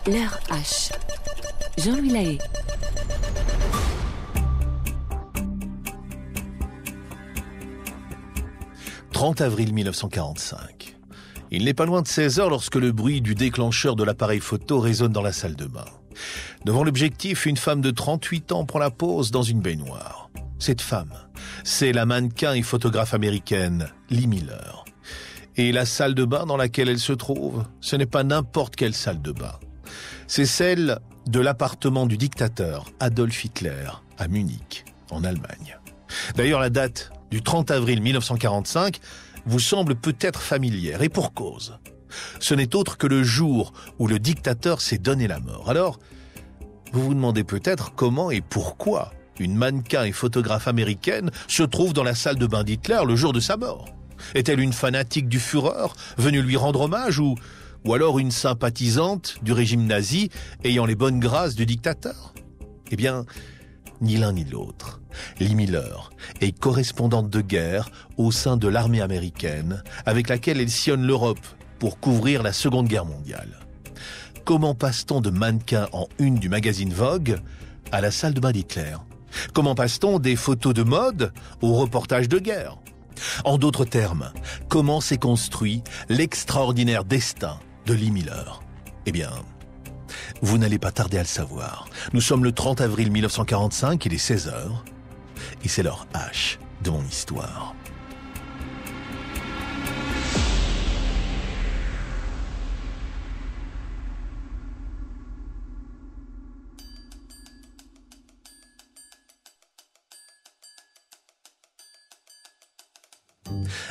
L'heure H. Jean-Louis Lahaye. « 30 avril 1945. Il n'est pas loin de 16 heures lorsque le bruit du déclencheur de l'appareil photo résonne dans la salle de bain. Devant l'objectif, une femme de 38 ans prend la pose dans une baignoire. Cette femme, c'est la mannequin et photographe américaine Lee Miller. Et la salle de bain dans laquelle elle se trouve, ce n'est pas n'importe quelle salle de bain. C'est celle de l'appartement du dictateur Adolf Hitler à Munich, en Allemagne. D'ailleurs, la date du 30 avril 1945 vous semble peut-être familière, et pour cause. Ce n'est autre que le jour où le dictateur s'est donné la mort. Alors, vous vous demandez peut-être comment et pourquoi une mannequin et photographe américaine se trouve dans la salle de bain d'Hitler le jour de sa mort. Est-elle une fanatique du Führer venue lui rendre hommage ou alors une sympathisante du régime nazi ayant les bonnes grâces du dictateur? Eh bien, ni l'un ni l'autre. Lee Miller est correspondante de guerre au sein de l'armée américaine avec laquelle elle sillonne l'Europe pour couvrir la Seconde Guerre mondiale. Comment passe-t-on de mannequin en une du magazine Vogue à la salle de bain d'Hitler? Comment passe-t-on des photos de mode aux reportages de guerre? En d'autres termes, comment s'est construit l'extraordinaire destin de Lee Miller? Eh bien, vous n'allez pas tarder à le savoir. Nous sommes le 30 avril 1945, il est 16 heures, et c'est l'heure H de mon histoire.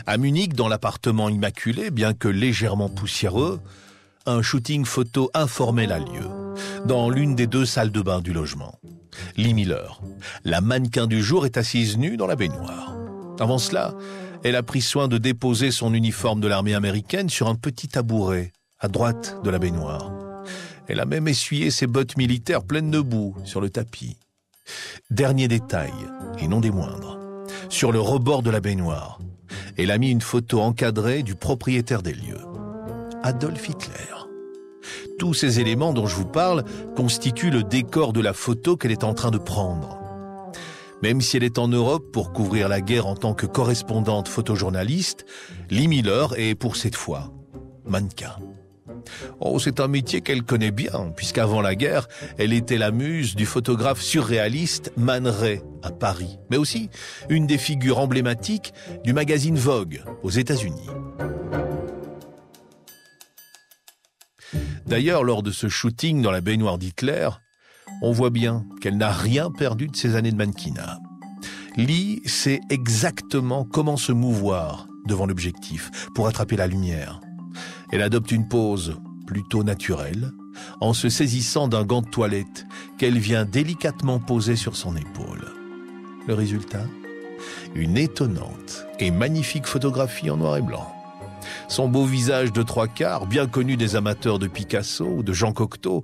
À Munich, dans l'appartement immaculé, bien que légèrement poussiéreux, un shooting photo informel a lieu, dans l'une des deux salles de bain du logement. Lee Miller, la mannequin du jour, est assise nue dans la baignoire. Avant cela, elle a pris soin de déposer son uniforme de l'armée américaine sur un petit tabouret, à droite de la baignoire. Elle a même essuyé ses bottes militaires pleines de boue sur le tapis. Dernier détail, et non des moindres, sur le rebord de la baignoire, elle a mis une photo encadrée du propriétaire des lieux, Adolf Hitler. Tous ces éléments dont je vous parle constituent le décor de la photo qu'elle est en train de prendre. Même si elle est en Europe pour couvrir la guerre en tant que correspondante photojournaliste, Lee Miller est, pour cette fois, mannequin. Oh, c'est un métier qu'elle connaît bien, puisqu'avant la guerre, elle était la muse du photographe surréaliste Man Ray à Paris, mais aussi une des figures emblématiques du magazine Vogue aux États-Unis. D'ailleurs, lors de ce shooting dans la baignoire d'Hitler, on voit bien qu'elle n'a rien perdu de ses années de mannequinat. Lee sait exactement comment se mouvoir devant l'objectif pour attraper la lumière. Elle adopte une pose plutôt naturelle, en se saisissant d'un gant de toilette qu'elle vient délicatement poser sur son épaule. Le résultat ? Une étonnante et magnifique photographie en noir et blanc. Son beau visage de trois quarts, bien connu des amateurs de Picasso ou de Jean Cocteau,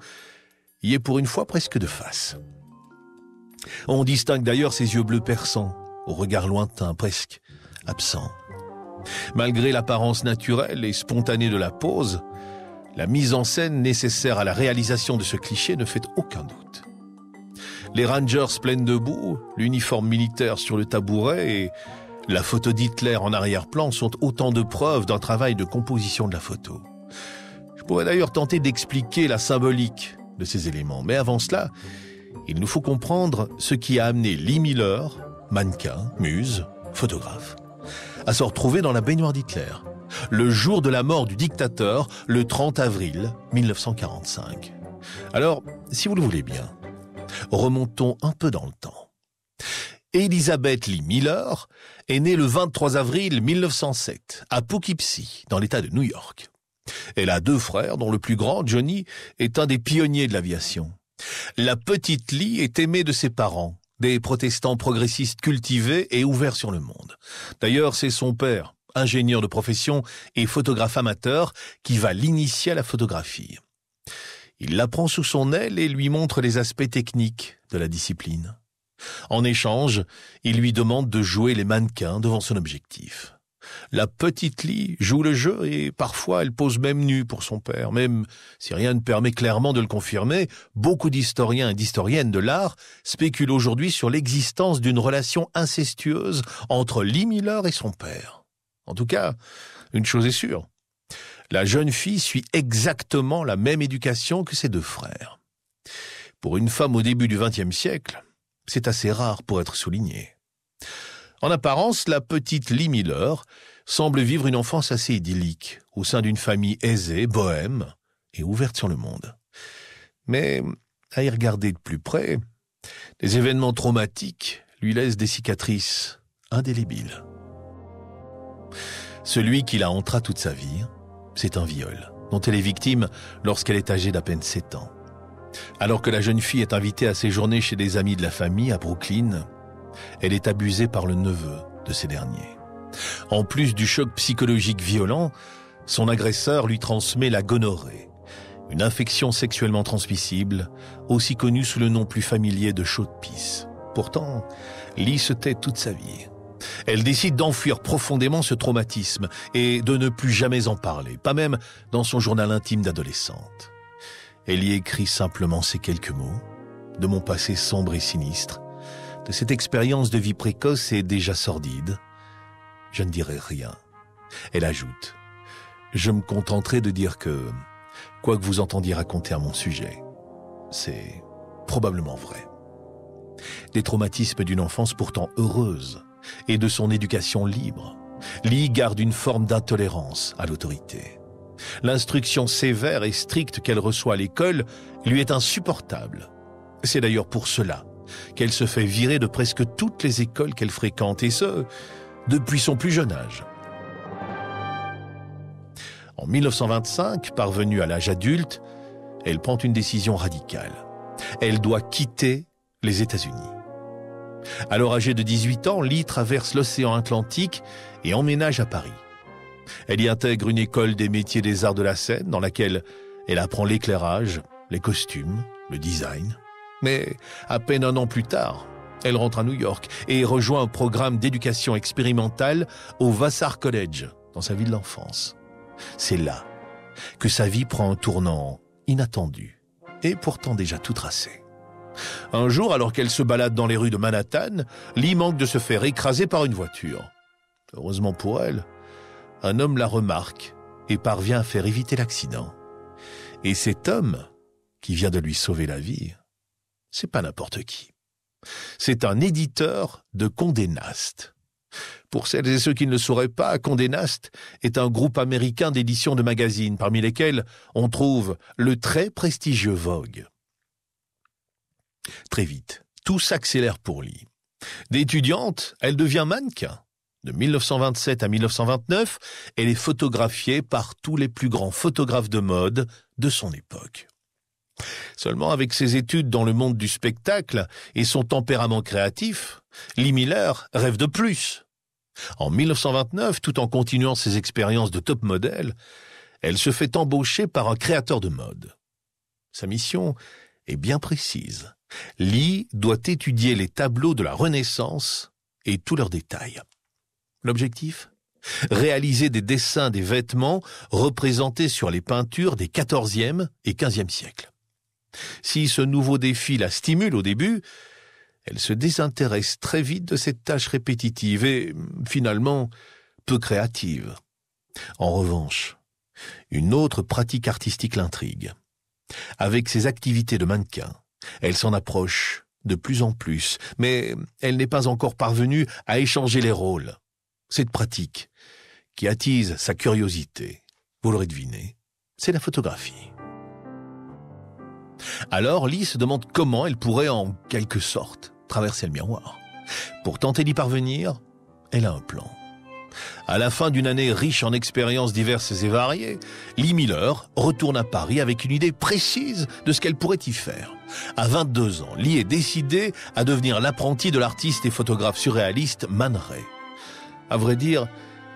y est pour une fois presque de face. On distingue d'ailleurs ses yeux bleus perçants, au regard lointain, presque absent. Malgré l'apparence naturelle et spontanée de la pose, la mise en scène nécessaire à la réalisation de ce cliché ne fait aucun doute. Les Rangers pleines de boue, l'uniforme militaire sur le tabouret et la photo d'Hitler en arrière-plan sont autant de preuves d'un travail de composition de la photo. Je pourrais d'ailleurs tenter d'expliquer la symbolique de ces éléments, mais avant cela, il nous faut comprendre ce qui a amené Lee Miller, mannequin, muse, photographe, à se retrouver dans la baignoire d'Hitler, le jour de la mort du dictateur, le 30 avril 1945. Alors, si vous le voulez bien, remontons un peu dans le temps. Elizabeth Lee Miller est née le 23 avril 1907 à Poughkeepsie, dans l'État de New York. Elle a deux frères, dont le plus grand, Johnny, est un des pionniers de l'aviation. La petite Lee est aimée de ses parents, des protestants progressistes cultivés et ouverts sur le monde. D'ailleurs, c'est son père, ingénieur de profession et photographe amateur, qui va l'initier à la photographie. Il la prend sous son aile et lui montre les aspects techniques de la discipline. En échange, il lui demande de jouer les mannequins devant son objectif. La petite Lee joue le jeu et parfois elle pose même nue pour son père. Même si rien ne permet clairement de le confirmer, beaucoup d'historiens et d'historiennes de l'art spéculent aujourd'hui sur l'existence d'une relation incestueuse entre Lee Miller et son père. En tout cas, une chose est sûre. La jeune fille suit exactement la même éducation que ses deux frères. Pour une femme au début du XXe siècle, c'est assez rare pour être souligné. En apparence, la petite Lee Miller semble vivre une enfance assez idyllique, au sein d'une famille aisée, bohème et ouverte sur le monde. Mais, à y regarder de plus près, les événements traumatiques lui laissent des cicatrices indélébiles. Celui qui la hantera toute sa vie, c'est un viol, dont elle est victime lorsqu'elle est âgée d'à peine 7 ans. Alors que la jeune fille est invitée à séjourner chez des amis de la famille à Brooklyn, elle est abusée par le neveu de ces derniers. En plus du choc psychologique violent, son agresseur lui transmet la gonorrhée, une infection sexuellement transmissible, aussi connue sous le nom plus familier de chaude-pisse. Pourtant, Lee se tait toute sa vie. Elle décide d'enfuir profondément ce traumatisme et de ne plus jamais en parler, pas même dans son journal intime d'adolescente. Elle y écrit simplement ces quelques mots, de mon passé sombre et sinistre, de cette expérience de vie précoce et déjà sordide. Je ne dirai rien. Elle ajoute, je me contenterai de dire que, quoi que vous entendiez raconter à mon sujet, c'est probablement vrai. Des traumatismes d'une enfance pourtant heureuse, et de son éducation libre, Lee garde une forme d'intolérance à l'autorité. L'instruction sévère et stricte qu'elle reçoit à l'école lui est insupportable. C'est d'ailleurs pour cela qu'elle se fait virer de presque toutes les écoles qu'elle fréquente, et ce, depuis son plus jeune âge. En 1925, parvenue à l'âge adulte, elle prend une décision radicale. Elle doit quitter les États-Unis. Alors âgée de 18 ans, Lee traverse l'océan Atlantique et emménage à Paris. Elle y intègre une école des métiers des arts de la scène dans laquelle elle apprend l'éclairage, les costumes, le design. Mais à peine un an plus tard, elle rentre à New York et rejoint un programme d'éducation expérimentale au Vassar College, dans sa ville d'enfance. C'est là que sa vie prend un tournant inattendu et pourtant déjà tout tracé. Un jour, alors qu'elle se balade dans les rues de Manhattan, Lee manque de se faire écraser par une voiture. Heureusement pour elle, un homme la remarque et parvient à faire éviter l'accident. Et cet homme, qui vient de lui sauver la vie, c'est pas n'importe qui. C'est un éditeur de Condé Nast. Pour celles et ceux qui ne le sauraient pas, Condé Nast est un groupe américain d'édition de magazines, parmi lesquels on trouve le très prestigieux Vogue. Très vite, tout s'accélère pour Lee. D'étudiante, elle devient mannequin. De 1927 à 1929, elle est photographiée par tous les plus grands photographes de mode de son époque. Seulement, avec ses études dans le monde du spectacle et son tempérament créatif, Lee Miller rêve de plus. En 1929, tout en continuant ses expériences de top modèle, elle se fait embaucher par un créateur de mode. Sa mission est bien précise. Lee doit étudier les tableaux de la Renaissance et tous leurs détails. L'objectif ? Réaliser des dessins des vêtements représentés sur les peintures des XIVe et XVe siècles. Si ce nouveau défi la stimule au début, elle se désintéresse très vite de cette tâche répétitive et, finalement, peu créative. En revanche, une autre pratique artistique l'intrigue. Avec ses activités de mannequin, elle s'en approche de plus en plus, mais elle n'est pas encore parvenue à échanger les rôles. Cette pratique, qui attise sa curiosité, vous l'aurez deviné, c'est la photographie. Alors Lee se demande comment elle pourrait, en quelque sorte, traverser le miroir. Pour tenter d'y parvenir, elle a un plan. À la fin d'une année riche en expériences diverses et variées, Lee Miller retourne à Paris avec une idée précise de ce qu'elle pourrait y faire. À 22 ans, Lee est décidée à devenir l'apprentie de l'artiste et photographe surréaliste Man Ray. À vrai dire,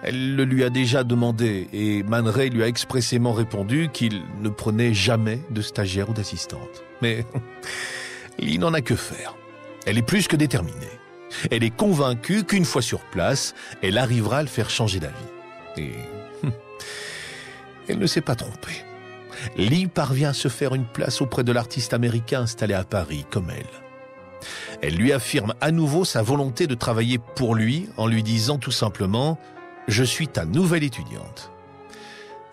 elle le lui a déjà demandé et Man Ray lui a expressément répondu qu'il ne prenait jamais de stagiaire ou d'assistante. Mais Lee n'en a que faire. Elle est plus que déterminée. Elle est convaincue qu'une fois sur place, elle arrivera à le faire changer d'avis. Et elle ne s'est pas trompée. Lee parvient à se faire une place auprès de l'artiste américain installé à Paris, comme elle. Elle lui affirme à nouveau sa volonté de travailler pour lui en lui disant tout simplement « Je suis ta nouvelle étudiante ».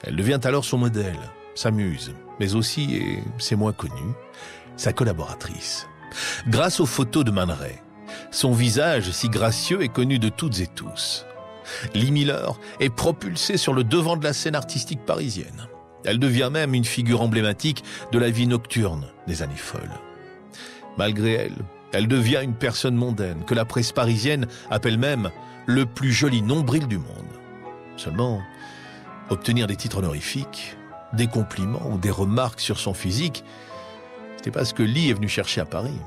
Elle devient alors son modèle, sa muse, mais aussi, et c'est moins connu, sa collaboratrice. Grâce aux photos de Man Ray, son visage si gracieux est connu de toutes et tous. Lee Miller est propulsée sur le devant de la scène artistique parisienne. Elle devient même une figure emblématique de la vie nocturne des années folles. Malgré elle, elle devient une personne mondaine que la presse parisienne appelle même le plus joli nombril du monde. Seulement, obtenir des titres honorifiques, des compliments ou des remarques sur son physique, c'est pas ce que Lee est venu chercher à Paris.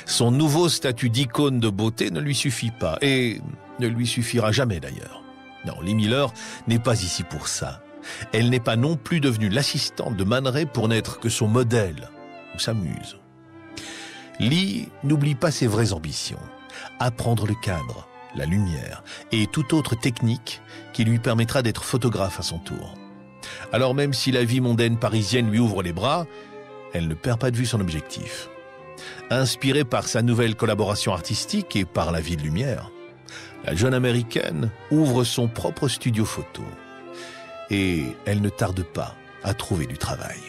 Son nouveau statut d'icône de beauté ne lui suffit pas, et ne lui suffira jamais d'ailleurs. Non, Lee Miller n'est pas ici pour ça. Elle n'est pas non plus devenue l'assistante de Man Ray pour n'être que son modèle ou sa muse. Lee n'oublie pas ses vraies ambitions, apprendre le cadre, la lumière et toute autre technique qui lui permettra d'être photographe à son tour. Alors même si la vie mondaine parisienne lui ouvre les bras, elle ne perd pas de vue son objectif. Inspirée par sa nouvelle collaboration artistique et par la vie de lumière, la jeune américaine ouvre son propre studio photo. Et elle ne tarde pas à trouver du travail.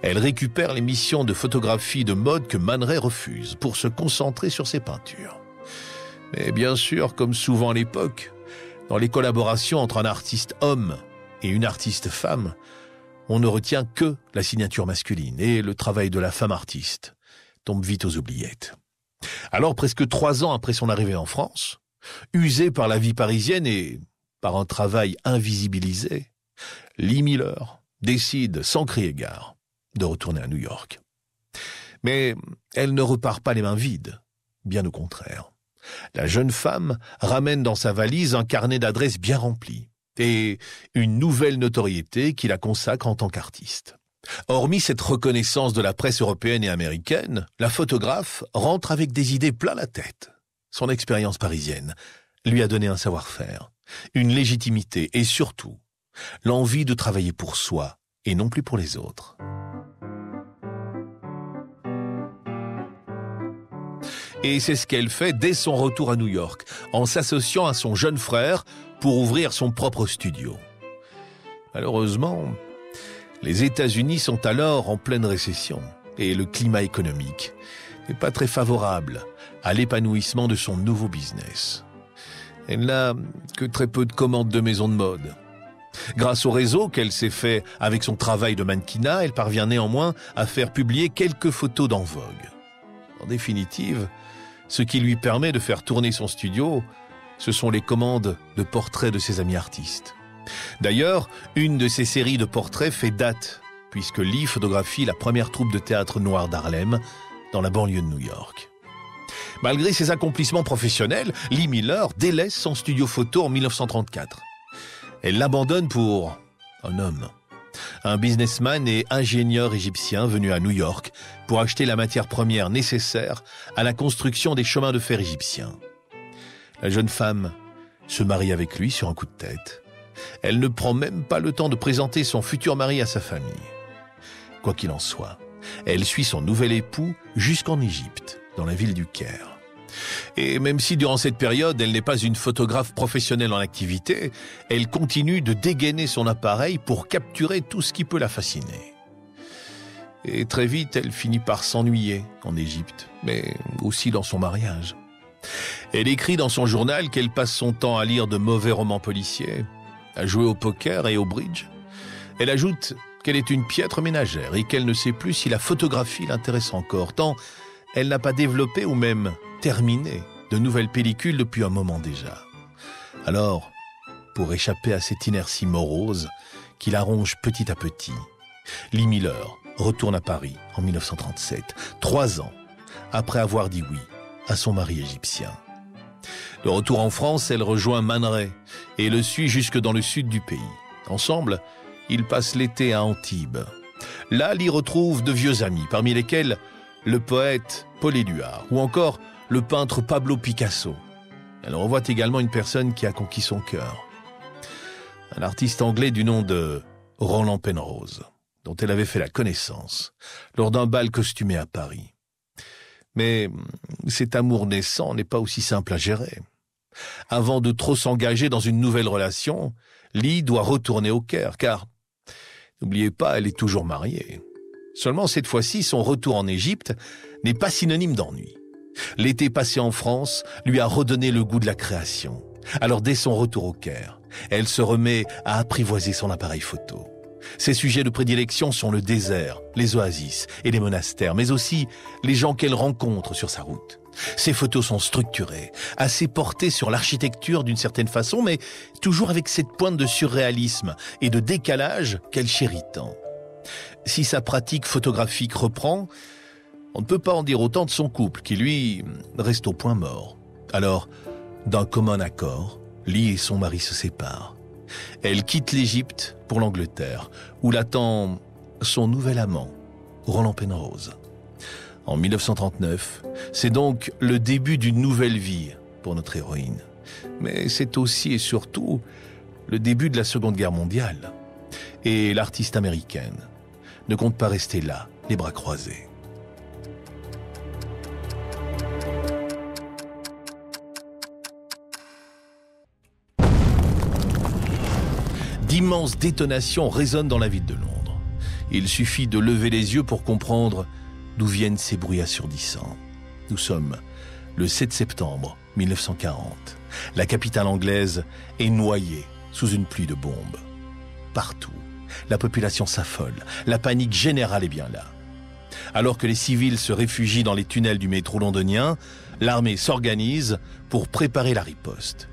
Elle récupère les missions de photographie de mode que Man Ray refuse pour se concentrer sur ses peintures. Mais bien sûr, comme souvent à l'époque, dans les collaborations entre un artiste homme et une artiste femme, on ne retient que la signature masculine et le travail de la femme artiste tombe vite aux oubliettes. Alors, presque 3 ans après son arrivée en France, usée par la vie parisienne et par un travail invisibilisé, Lee Miller décide, sans crier gare, de retourner à New York. Mais elle ne repart pas les mains vides, bien au contraire. La jeune femme ramène dans sa valise un carnet d'adresses bien rempli et une nouvelle notoriété qui la consacre en tant qu'artiste. Hormis cette reconnaissance de la presse européenne et américaine, la photographe rentre avec des idées plein la tête. Son expérience parisienne lui a donné un savoir-faire, une légitimité et surtout l'envie de travailler pour soi et non plus pour les autres. Et c'est ce qu'elle fait dès son retour à New York, en s'associant à son jeune frère pour ouvrir son propre studio. Malheureusement, les États-Unis sont alors en pleine récession et le climat économique n'est pas très favorable à l'épanouissement de son nouveau business. Elle n'a que très peu de commandes de maisons de mode. Grâce au réseau qu'elle s'est fait avec son travail de mannequinat, elle parvient néanmoins à faire publier quelques photos d'en vogue. En définitive, ce qui lui permet de faire tourner son studio, ce sont les commandes de portraits de ses amis artistes. D'ailleurs, une de ces séries de portraits fait date, puisque Lee photographie la première troupe de théâtre noir d'Harlem, dans la banlieue de New York. Malgré ses accomplissements professionnels, Lee Miller délaisse son studio photo en 1934. Elle l'abandonne pour un homme, un businessman et ingénieur égyptien venu à New York pour acheter la matière première nécessaire à la construction des chemins de fer égyptiens. La jeune femme se marie avec lui sur un coup de tête. Elle ne prend même pas le temps de présenter son futur mari à sa famille. Quoi qu'il en soit, elle suit son nouvel époux jusqu'en Égypte, dans la ville du Caire. Et même si durant cette période, elle n'est pas une photographe professionnelle en activité, elle continue de dégainer son appareil pour capturer tout ce qui peut la fasciner. Et très vite, elle finit par s'ennuyer en Égypte, mais aussi dans son mariage. Elle écrit dans son journal qu'elle passe son temps à lire de mauvais romans policiers, à jouer au poker et au bridge. Elle ajoute qu'elle est une piètre ménagère et qu'elle ne sait plus si la photographie l'intéresse encore, tant elle n'a pas développé ou même terminé de nouvelles pellicules depuis un moment déjà. Alors, pour échapper à cette inertie morose qui la ronge petit à petit, Lee Miller retourne à Paris en 1937, 3 ans après avoir dit oui à son mari égyptien. De retour en France, elle rejoint Man Ray et le suit jusque dans le sud du pays. Ensemble, ils passent l'été à Antibes. Là, Lee retrouve de vieux amis, parmi lesquels le poète Paul Éluard ou encore le peintre Pablo Picasso. Elle revoit également une personne qui a conquis son cœur. Un artiste anglais du nom de Roland Penrose, dont elle avait fait la connaissance lors d'un bal costumé à Paris. Mais cet amour naissant n'est pas aussi simple à gérer. Avant de trop s'engager dans une nouvelle relation, Lee doit retourner au Caire, car, n'oubliez pas, elle est toujours mariée. Seulement cette fois-ci, son retour en Égypte n'est pas synonyme d'ennui. L'été passé en France lui a redonné le goût de la création. Alors dès son retour au Caire, elle se remet à apprivoiser son appareil photo. Ses sujets de prédilection sont le désert, les oasis et les monastères, mais aussi les gens qu'elle rencontre sur sa route. Ses photos sont structurées, assez portées sur l'architecture d'une certaine façon, mais toujours avec cette pointe de surréalisme et de décalage qu'elle chérit tant. Si sa pratique photographique reprend, on ne peut pas en dire autant de son couple, qui lui reste au point mort. Alors, d'un commun accord, Lee et son mari se séparent. Elle quitte l'Égypte pour l'Angleterre, où l'attend son nouvel amant, Roland Penrose. En 1939, c'est donc le début d'une nouvelle vie pour notre héroïne. Mais c'est aussi et surtout le début de la Seconde Guerre mondiale. Et l'artiste américaine ne compte pas rester là, les bras croisés. D'immenses détonations résonnent dans la ville de Londres. Il suffit de lever les yeux pour comprendre d'où viennent ces bruits assourdissants. Nous sommes le 7 septembre 1940. La capitale anglaise est noyée sous une pluie de bombes. Partout, la population s'affole. La panique générale est bien là. Alors que les civils se réfugient dans les tunnels du métro londonien, l'armée s'organise pour préparer la riposte.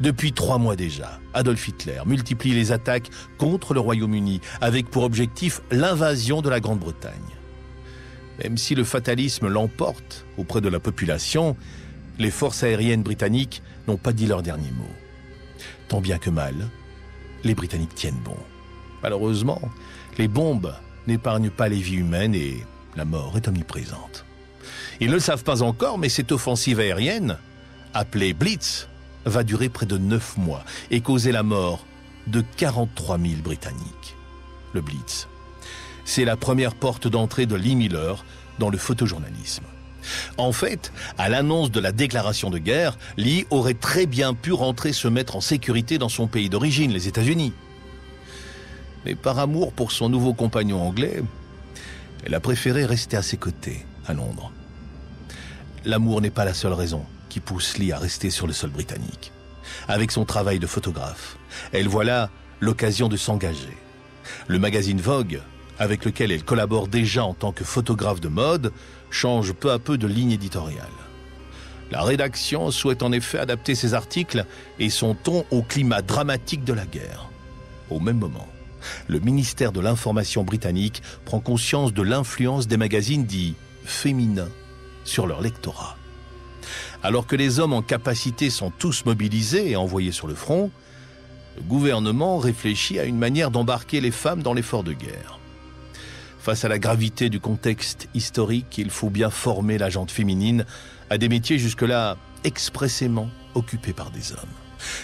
Depuis 3 mois déjà, Adolf Hitler multiplie les attaques contre le Royaume-Uni avec pour objectif l'invasion de la Grande-Bretagne. Même si le fatalisme l'emporte auprès de la population, les forces aériennes britanniques n'ont pas dit leur dernier mot. Tant bien que mal, les Britanniques tiennent bon. Malheureusement, les bombes n'épargnent pas les vies humaines et la mort est omniprésente. Ils ne le savent pas encore, mais cette offensive aérienne, appelée Blitz, va durer près de 9 mois et causer la mort de 43 000 Britanniques. Le Blitz, c'est la première porte d'entrée de Lee Miller dans le photojournalisme. En fait, à l'annonce de la déclaration de guerre, Lee aurait très bien pu rentrer se mettre en sécurité dans son pays d'origine, les États-Unis. Mais par amour pour son nouveau compagnon anglais, elle a préféré rester à ses côtés, à Londres. L'amour n'est pas la seule raison qui pousse Lee à rester sur le sol britannique. Avec son travail de photographe, elle voit là l'occasion de s'engager. Le magazine Vogue, avec lequel elle collabore déjà en tant que photographe de mode, change peu à peu de ligne éditoriale. La rédaction souhaite en effet adapter ses articles et son ton au climat dramatique de la guerre. Au même moment, le ministère de l'Information britannique prend conscience de l'influence des magazines dits féminins sur leur lectorat. Alors que les hommes en capacité sont tous mobilisés et envoyés sur le front, le gouvernement réfléchit à une manière d'embarquer les femmes dans l'effort de guerre. Face à la gravité du contexte historique, il faut bien former la gente féminine à des métiers jusque-là expressément occupés par des hommes.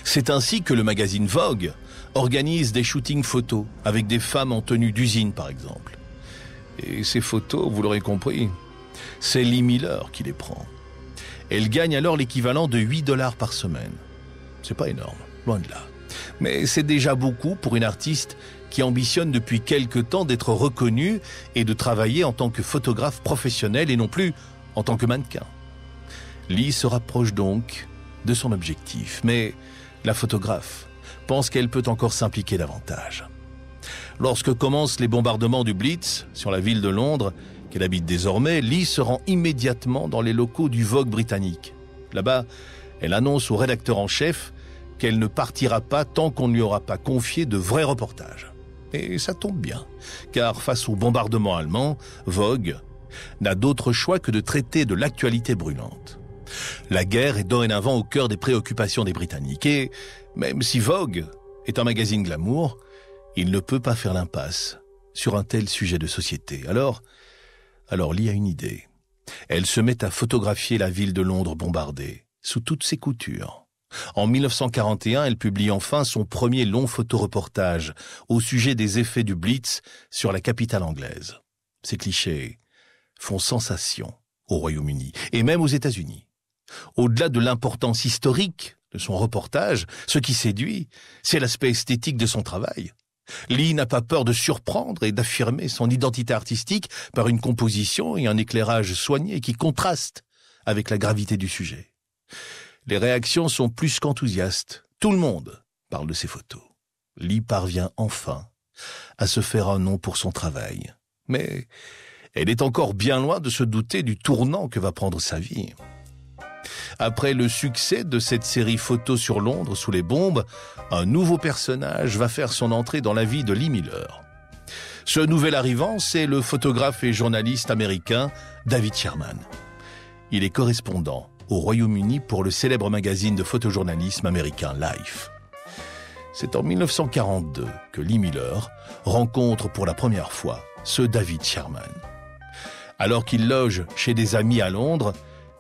C'est ainsi que le magazine Vogue organise des shootings photos avec des femmes en tenue d'usine par exemple. Et ces photos, vous l'aurez compris, c'est Lee Miller qui les prend. Elle gagne alors l'équivalent de 8 $ par semaine. C'est pas énorme, loin de là. Mais c'est déjà beaucoup pour une artiste qui ambitionne depuis quelque temps d'être reconnue et de travailler en tant que photographe professionnel et non plus en tant que mannequin. Lee se rapproche donc de son objectif, mais la photographe pense qu'elle peut encore s'impliquer davantage. Lorsque commencent les bombardements du Blitz sur la ville de Londres, qu'elle habite désormais, Lee se rend immédiatement dans les locaux du Vogue britannique. Là-bas, elle annonce au rédacteur en chef qu'elle ne partira pas tant qu'on ne lui aura pas confié de vrais reportages. Et ça tombe bien, car face au bombardement allemand, Vogue n'a d'autre choix que de traiter de l'actualité brûlante. La guerre est dorénavant au cœur des préoccupations des Britanniques, et même si Vogue est un magazine glamour, il ne peut pas faire l'impasse sur un tel sujet de société. Alors Lee a une idée. Elle se met à photographier la ville de Londres bombardée, sous toutes ses coutures. En 1941, elle publie enfin son premier long photoreportage au sujet des effets du Blitz sur la capitale anglaise. Ces clichés font sensation au Royaume-Uni et même aux États-Unis. Au-delà de l'importance historique de son reportage, ce qui séduit, c'est l'aspect esthétique de son travail. Lee n'a pas peur de surprendre et d'affirmer son identité artistique par une composition et un éclairage soigné qui contrastent avec la gravité du sujet. Les réactions sont plus qu'enthousiastes. Tout le monde parle de ses photos. Lee parvient enfin à se faire un nom pour son travail. Mais elle est encore bien loin de se douter du tournant que va prendre sa vie. Après le succès de cette série photo sur Londres sous les bombes, un nouveau personnage va faire son entrée dans la vie de Lee Miller. Ce nouvel arrivant, c'est le photographe et journaliste américain David Sherman. Il est correspondant au Royaume-Uni pour le célèbre magazine de photojournalisme américain Life. C'est en 1942 que Lee Miller rencontre pour la première fois ce David Sherman. Alors qu'il loge chez des amis à Londres,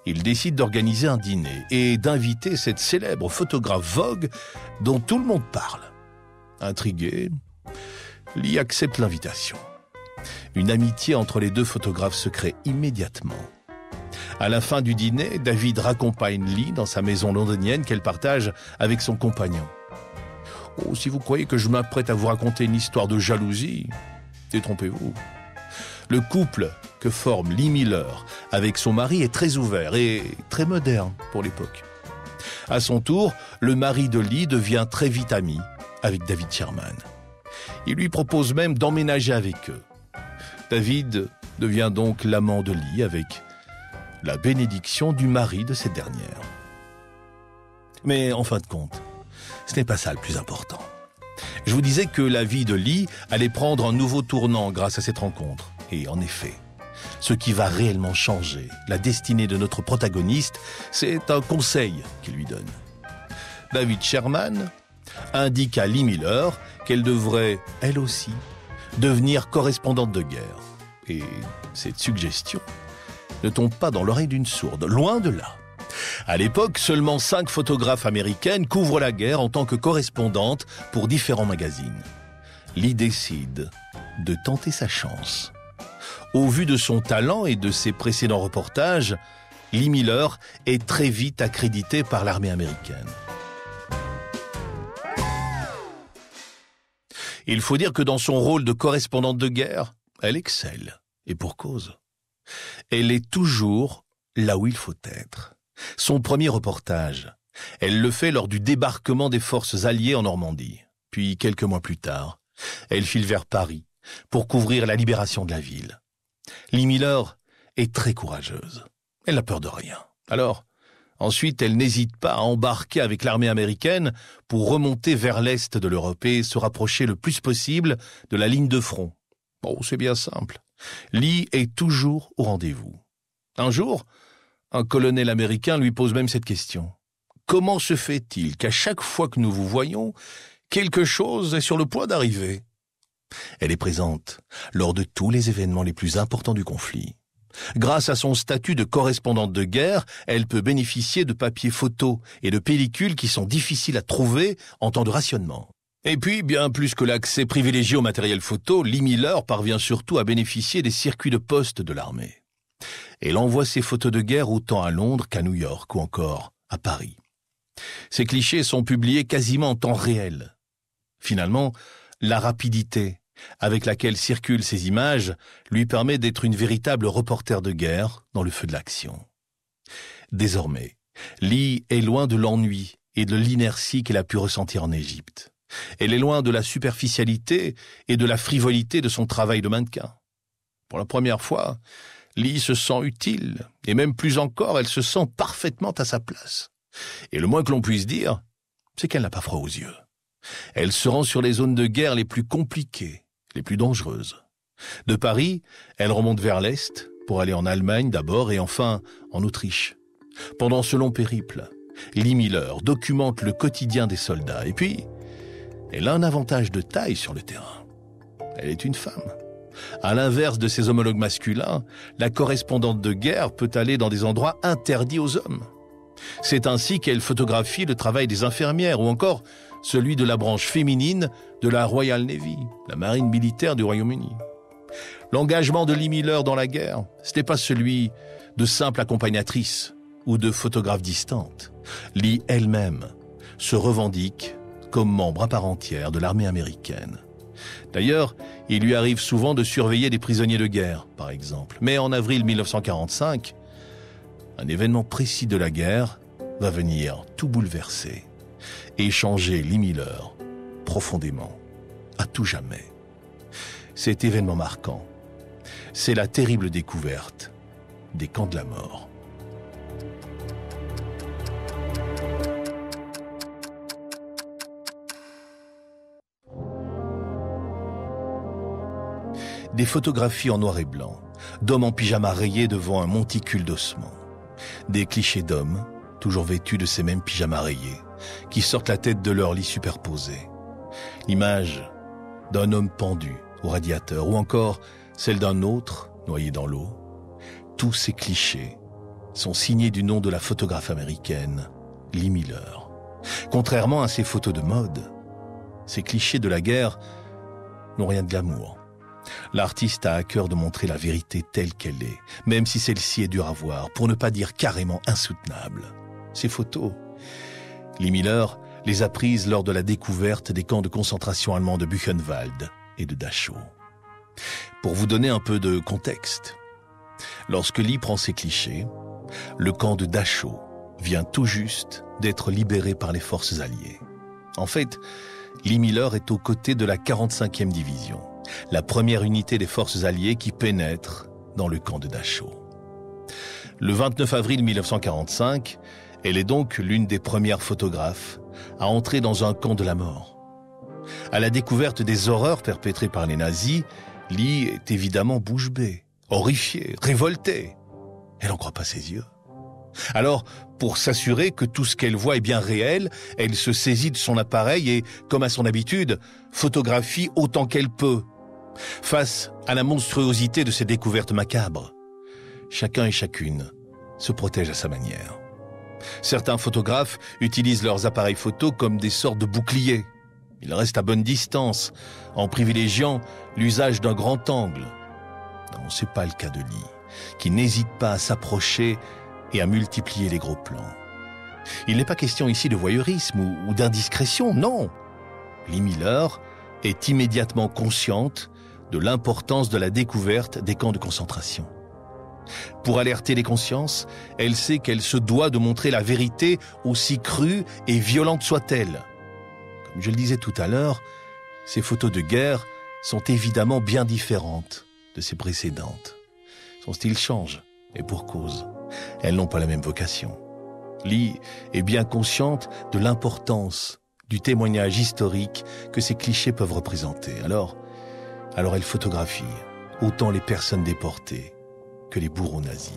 il décide d'organiser un dîner et d'inviter cette célèbre photographe Vogue dont tout le monde parle. Intrigué, Lee accepte l'invitation. Une amitié entre les deux photographes se crée immédiatement. À la fin du dîner, David raccompagne Lee dans sa maison londonienne qu'elle partage avec son compagnon. « Oh, si vous croyez que je m'apprête à vous raconter une histoire de jalousie, détrompez-vous. » Le couple que forme Lee Miller avec son mari est très ouvert et très moderne pour l'époque. À son tour, le mari de Lee devient très vite ami avec David Sherman. Il lui propose même d'emménager avec eux. David devient donc l'amant de Lee avec la bénédiction du mari de cette dernière. Mais en fin de compte, ce n'est pas ça le plus important. Je vous disais que la vie de Lee allait prendre un nouveau tournant grâce à cette rencontre. Et en effet, ce qui va réellement changer la destinée de notre protagoniste, c'est un conseil qu'il lui donne. David Sherman indique à Lee Miller qu'elle devrait, elle aussi, devenir correspondante de guerre. Et cette suggestion ne tombe pas dans l'oreille d'une sourde, loin de là. À l'époque, seulement 5 photographes américaines couvrent la guerre en tant que correspondantes pour différents magazines. Lee décide de tenter sa chance. Au vu de son talent et de ses précédents reportages, Lee Miller est très vite accrédité par l'armée américaine. Il faut dire que dans son rôle de correspondante de guerre, elle excelle, et pour cause. Elle est toujours là où il faut être. Son premier reportage, elle le fait lors du débarquement des forces alliées en Normandie. Puis, quelques mois plus tard, elle file vers Paris pour couvrir la libération de la ville. Lee Miller est très courageuse. Elle n'a peur de rien. Alors, ensuite, elle n'hésite pas à embarquer avec l'armée américaine pour remonter vers l'est de l'Europe et se rapprocher le plus possible de la ligne de front. Bon, c'est bien simple. Lee est toujours au rendez-vous. Un jour, un colonel américain lui pose même cette question. Comment se fait-il qu'à chaque fois que nous vous voyons, quelque chose est sur le point d'arriver ? Elle est présente lors de tous les événements les plus importants du conflit. Grâce à son statut de correspondante de guerre, elle peut bénéficier de papiers photos et de pellicules qui sont difficiles à trouver en temps de rationnement. Et puis, bien plus que l'accès privilégié au matériel photo, Lee Miller parvient surtout à bénéficier des circuits de poste de l'armée. Elle envoie ses photos de guerre autant à Londres qu'à New York ou encore à Paris. Ces clichés sont publiés quasiment en temps réel. Finalement, la rapidité avec laquelle circulent ces images lui permet d'être une véritable reporter de guerre dans le feu de l'action. Désormais, Lee est loin de l'ennui et de l'inertie qu'elle a pu ressentir en Égypte. Elle est loin de la superficialité et de la frivolité de son travail de mannequin. Pour la première fois, Lee se sent utile, et même plus encore, elle se sent parfaitement à sa place. Et le moins que l'on puisse dire, c'est qu'elle n'a pas froid aux yeux. Elle se rend sur les zones de guerre les plus compliquées, les plus dangereuses. De Paris, elle remonte vers l'Est pour aller en Allemagne d'abord et enfin en Autriche. Pendant ce long périple, Lee Miller documente le quotidien des soldats et puis, elle a un avantage de taille sur le terrain. Elle est une femme. À l'inverse de ses homologues masculins, la correspondante de guerre peut aller dans des endroits interdits aux hommes. C'est ainsi qu'elle photographie le travail des infirmières ou encore celui de la branche féminine de la Royal Navy, la marine militaire du Royaume-Uni. L'engagement de Lee Miller dans la guerre, ce n'est pas celui de simple accompagnatrice ou de photographe distante. Lee elle-même se revendique comme membre à part entière de l'armée américaine. D'ailleurs, il lui arrive souvent de surveiller des prisonniers de guerre, par exemple. Mais en avril 1945, un événement précis de la guerre va venir tout bouleverser et changer Lee Miller profondément, à tout jamais. Cet événement marquant, c'est la terrible découverte des camps de la mort. Des photographies en noir et blanc, d'hommes en pyjama rayés devant un monticule d'ossements. Des clichés d'hommes, toujours vêtus de ces mêmes pyjamas rayés, qui sortent la tête de leur lit superposé. L'image d'un homme pendu au radiateur, ou encore celle d'un autre noyé dans l'eau. Tous ces clichés sont signés du nom de la photographe américaine, Lee Miller. Contrairement à ces photos de mode, ces clichés de la guerre n'ont rien de glamour. L'artiste a à cœur de montrer la vérité telle qu'elle est, même si celle-ci est dure à voir, pour ne pas dire carrément insoutenable. Ces photos, Lee Miller les a prises lors de la découverte des camps de concentration allemands de Buchenwald et de Dachau. Pour vous donner un peu de contexte, lorsque Lee prend ces clichés, le camp de Dachau vient tout juste d'être libéré par les forces alliées. En fait, Lee Miller est aux côtés de la 45e division, la première unité des forces alliées qui pénètre dans le camp de Dachau. Le 29 avril 1945, elle est donc l'une des premières photographes à entrer dans un camp de la mort. À la découverte des horreurs perpétrées par les nazis, Lee est évidemment bouche bée, horrifiée, révoltée. Elle n'en croit pas ses yeux. Alors, pour s'assurer que tout ce qu'elle voit est bien réel, elle se saisit de son appareil et, comme à son habitude, photographie autant qu'elle peut. Face à la monstruosité de ces découvertes macabres, chacun et chacune se protège à sa manière. Certains photographes utilisent leurs appareils photo comme des sortes de boucliers. Ils restent à bonne distance, en privilégiant l'usage d'un grand angle. Non, c'est pas le cas de Lee, qui n'hésite pas à s'approcher et à multiplier les gros plans. Il n'est pas question ici de voyeurisme ou d'indiscrétion, non. Lee Miller est immédiatement consciente de l'importance de la découverte des camps de concentration. Pour alerter les consciences, elle sait qu'elle se doit de montrer la vérité aussi crue et violente soit-elle. Comme je le disais tout à l'heure, ces photos de guerre sont évidemment bien différentes de ses précédentes. Son style change, et pour cause. Elles n'ont pas la même vocation. Lee est bien consciente de l'importance du témoignage historique que ces clichés peuvent représenter. Alors elle photographie autant les personnes déportées que les bourreaux nazis.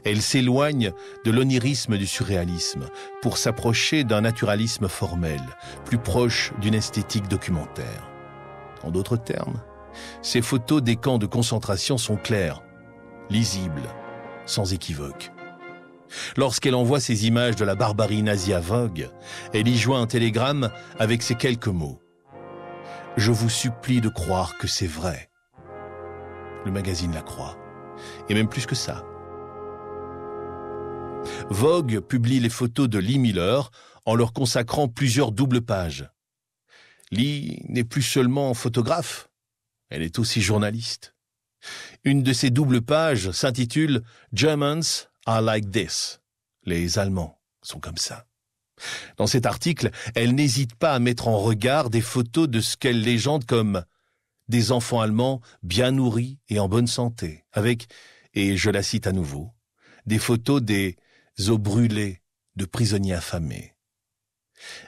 Elle s'éloigne de l'onirisme du surréalisme pour s'approcher d'un naturalisme formel, plus proche d'une esthétique documentaire. En d'autres termes, ces photos des camps de concentration sont claires, lisibles, sans équivoque. Lorsqu'elle envoie ces images de la barbarie nazie à Vogue, elle y joint un télégramme avec ces quelques mots. « Je vous supplie de croire que c'est vrai. » Le magazine la croit. Et même plus que ça. Vogue publie les photos de Lee Miller en leur consacrant plusieurs doubles pages. Lee n'est plus seulement photographe, elle est aussi journaliste. Une de ces doubles pages s'intitule « Germans are like this ». Les Allemands sont comme ça. Dans cet article, elle n'hésite pas à mettre en regard des photos de ce qu'elle légende comme des enfants allemands bien nourris et en bonne santé, avec, et je la cite à nouveau, des photos des os brûlés de prisonniers affamés.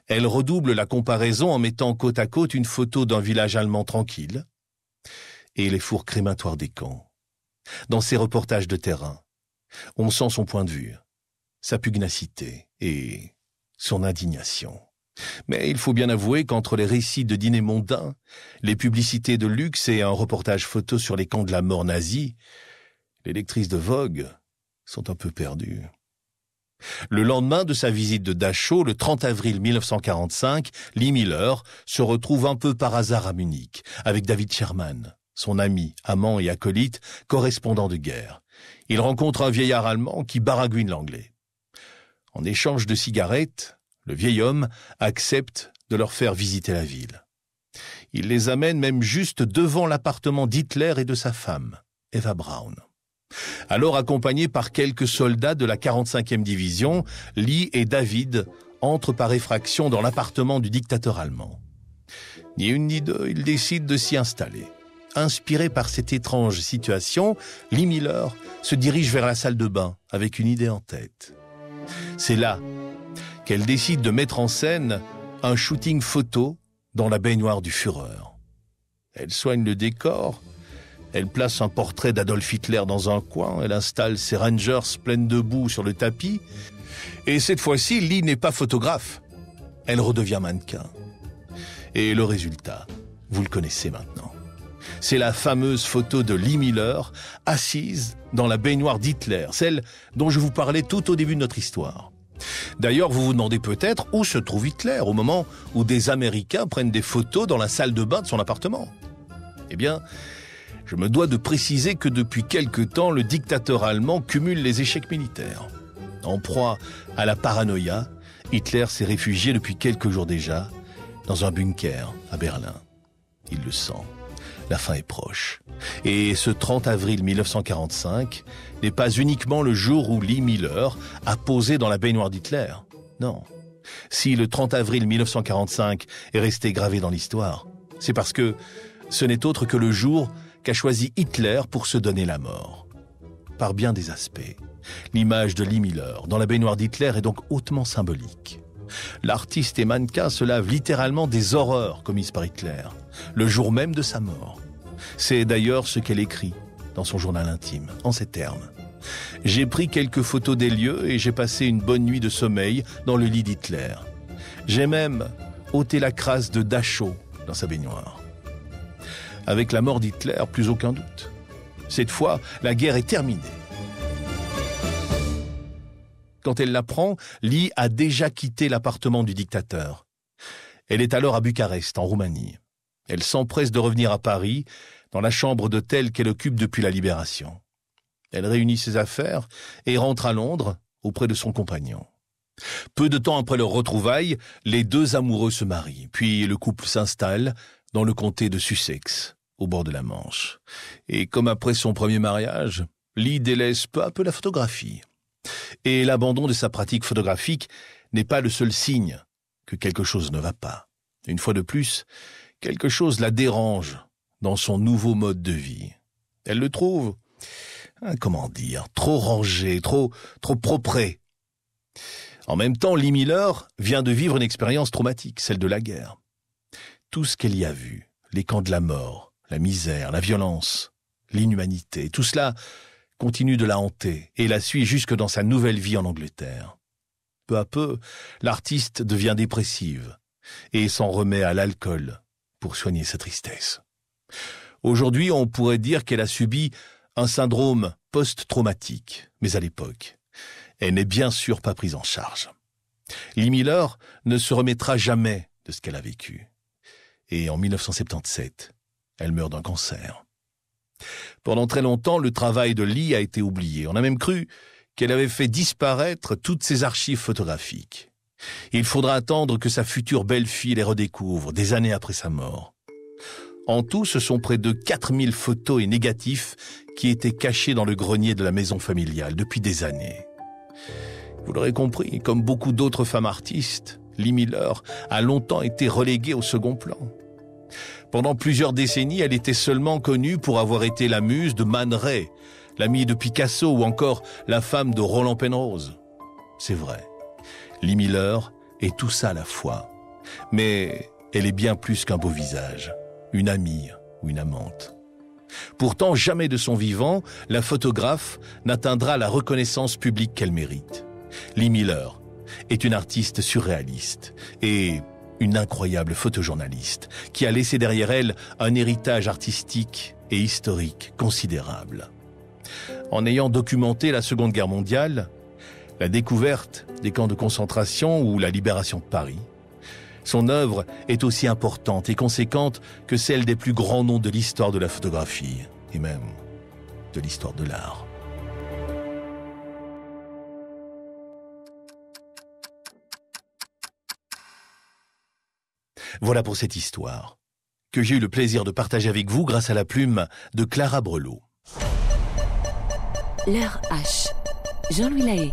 Elle redouble la comparaison en mettant côte à côte une photo d'un village allemand tranquille et les fours crématoires des camps. Dans ses reportages de terrain, on sent son point de vue, sa pugnacité et son indignation. Mais il faut bien avouer qu'entre les récits de dîners mondains, les publicités de luxe et un reportage photo sur les camps de la mort nazie, les lectrices de Vogue sont un peu perdues. Le lendemain de sa visite de Dachau, le 30 avril 1945, Lee Miller se retrouve un peu par hasard à Munich, avec David Sherman, son ami, amant et acolyte, correspondant de guerre. Il rencontre un vieillard allemand qui baragouine l'anglais. En échange de cigarettes, le vieil homme accepte de leur faire visiter la ville. Il les amène même juste devant l'appartement d'Hitler et de sa femme, Eva Braun. Alors, accompagnés par quelques soldats de la 45e division, Lee et David entrent par effraction dans l'appartement du dictateur allemand. Ni une ni deux, ils décident de s'y installer. Inspiré par cette étrange situation, Lee Miller se dirige vers la salle de bain avec une idée en tête. C'est là qu'elle décide de mettre en scène un shooting photo dans la baignoire du Führer. Elle soigne le décor. Elle place un portrait d'Adolf Hitler dans un coin, elle installe ses Rangers pleines de boue sur le tapis, et cette fois-ci, Lee n'est pas photographe. Elle redevient mannequin. Et le résultat, vous le connaissez maintenant. C'est la fameuse photo de Lee Miller, assise dans la baignoire d'Hitler, celle dont je vous parlais tout au début de notre histoire. D'ailleurs, vous vous demandez peut-être où se trouve Hitler au moment où des Américains prennent des photos dans la salle de bain de son appartement. Eh bien, je me dois de préciser que depuis quelque temps, le dictateur allemand cumule les échecs militaires. En proie à la paranoïa, Hitler s'est réfugié depuis quelques jours déjà dans un bunker à Berlin. Il le sent. La fin est proche. Et ce 30 avril 1945 n'est pas uniquement le jour où Lee Miller a posé dans la baignoire d'Hitler. Non. Si le 30 avril 1945 est resté gravé dans l'histoire, c'est parce que ce n'est autre que le jour qu'a choisi Hitler pour se donner la mort. Par bien des aspects, l'image de Lee Miller dans la baignoire d'Hitler est donc hautement symbolique. L'artiste et mannequin se lave littéralement des horreurs commises par Hitler, le jour même de sa mort. C'est d'ailleurs ce qu'elle écrit dans son journal intime, en ces termes. « J'ai pris quelques photos des lieux et j'ai passé une bonne nuit de sommeil dans le lit d'Hitler. J'ai même ôté la crasse de Dachau dans sa baignoire. » Avec la mort d'Hitler, plus aucun doute. Cette fois, la guerre est terminée. Quand elle l'apprend, Lee a déjà quitté l'appartement du dictateur. Elle est alors à Bucarest, en Roumanie. Elle s'empresse de revenir à Paris, dans la chambre d'hôtel qu'elle occupe depuis la Libération. Elle réunit ses affaires et rentre à Londres, auprès de son compagnon. Peu de temps après leur retrouvaille, les deux amoureux se marient, puis le couple s'installe dans le comté de Sussex, au bord de la Manche. Et comme après son premier mariage, Lee délaisse peu à peu la photographie. Et l'abandon de sa pratique photographique n'est pas le seul signe que quelque chose ne va pas. Une fois de plus, quelque chose la dérange dans son nouveau mode de vie. Elle le trouve, trop rangé, trop propré. En même temps, Lee Miller vient de vivre une expérience traumatique, celle de la guerre. Tout ce qu'elle y a vu, les camps de la mort, la misère, la violence, l'inhumanité, tout cela continue de la hanter et la suit jusque dans sa nouvelle vie en Angleterre. Peu à peu, l'artiste devient dépressive et s'en remet à l'alcool pour soigner sa tristesse. Aujourd'hui, on pourrait dire qu'elle a subi un syndrome post-traumatique, mais à l'époque, elle n'est bien sûr pas prise en charge. Lee Miller ne se remettra jamais de ce qu'elle a vécu. Et en 1977, elle meurt d'un cancer. Pendant très longtemps, le travail de Lee a été oublié. On a même cru qu'elle avait fait disparaître toutes ses archives photographiques. Il faudra attendre que sa future belle-fille les redécouvre, des années après sa mort. En tout, ce sont près de 4000 photos et négatifs qui étaient cachés dans le grenier de la maison familiale depuis des années. Vous l'aurez compris, comme beaucoup d'autres femmes artistes, Lee Miller a longtemps été reléguée au second plan. Pendant plusieurs décennies, elle était seulement connue pour avoir été la muse de Man Ray, l'amie de Picasso ou encore la femme de Roland Penrose. C'est vrai, Lee Miller est tout ça à la fois. Mais elle est bien plus qu'un beau visage, une amie ou une amante. Pourtant, jamais de son vivant, la photographe n'atteindra la reconnaissance publique qu'elle mérite. Lee Miller est une artiste surréaliste et une incroyable photojournaliste qui a laissé derrière elle un héritage artistique et historique considérable. En ayant documenté la Seconde Guerre mondiale, la découverte des camps de concentration ou la libération de Paris, son œuvre est aussi importante et conséquente que celle des plus grands noms de l'histoire de la photographie et même de l'histoire de l'art. Voilà pour cette histoire, que j'ai eu le plaisir de partager avec vous grâce à la plume de Clara Brelot. L'heure H. Jean-Louis Lahaye.